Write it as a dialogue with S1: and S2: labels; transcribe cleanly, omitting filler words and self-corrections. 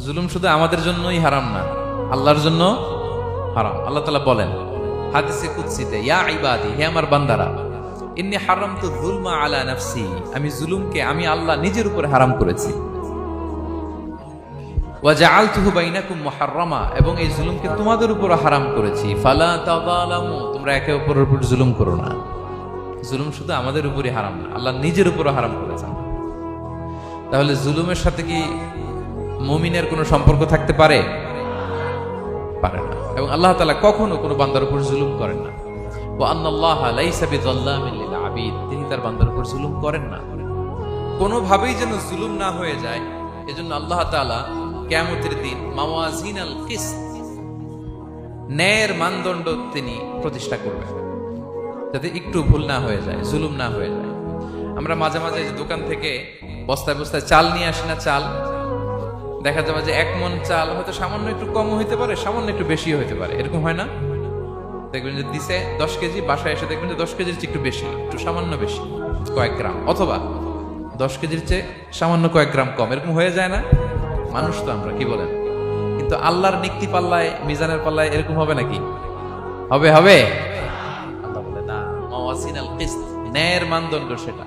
S1: জুলুম শুধু আমাদের জন্যই হারাম না, আল্লাহর জন্য হারাম। আল্লাহ তাআলা বলেন হাদিসে কুদসিতে, ইয়া ইবাদি, হে আমার বান্দারা, ইন্নী হারামতু যুলমা আলা নাফসি, আমি জুলুমকে আমি আল্লাহ নিজের উপরে হারাম করেছি। ওয়া জাআলতুহু বাইনাকুম মুহাররামা, এবং এই জুলুমকে তোমাদের উপর হারাম করেছি। ফালা তাযালামু, তোমরা একে অপরের উপর জুলুম করো না। জুলুম শুধু আমাদের উপরই হারাম না, আল্লাহ নিজের উপরও হারাম করেছেন। তাহলে জুলুমের সাথে কি মুমিনের কোনো সম্পর্ক থাকতে পারে? পারে না। এবং আল্লাহ তাআলা কখনো কোনো বান্দার উপর জুলুম করেন না। ওয়া আন্নাল্লাহা লাইসা বিযাল্লামিন লিল আবিদ, তিনি তার বান্দার উপর জুলুম করেন না। কোনোভাবেই যেন জুলুম না হয়ে যায়, এজন্য আল্লাহ তাআলা কিয়ামতের দিন মাওয়াজিনাল কিসত, ন্যায়ের মানদণ্ড তিনি প্রতিষ্ঠা করবেন, যাতে একটু ভুল না হয়ে যায়, জুলুম না হয়ে যায়। আমরা মাঝে মাঝে যে দোকান থেকে বস্তায় বস্তায় চাল নিয়ে আসি না, চাল দেখা যাবে যে 1 মণ চাল হয়তো সামান্য একটু কম হইতে পারে, সামান্য একটু বেশিও হইতে পারে, এরকম হয় না? দেখবেন যে দিছে 10 কেজি, বাসায় এসে দেখবেন যে 10 কেজির চেয়ে একটু বেশি, একটু সামান্য বেশি কয়েক গ্রাম, অথবা 10 কেজির চেয়ে সামান্য কয়েক গ্রাম কম, এরকম হয়ে যায় না? মানুষ তো আমরা, কি বলেন? কিন্তু আল্লাহর নিক্তি পাল্লায়, মিজানের পাল্লায় এরকম হবে নাকি? হবে? আল্লাহ বলে না, মাওয়াজিনাল কিসত, ন্যায়ের মানদণ্ড সেটা।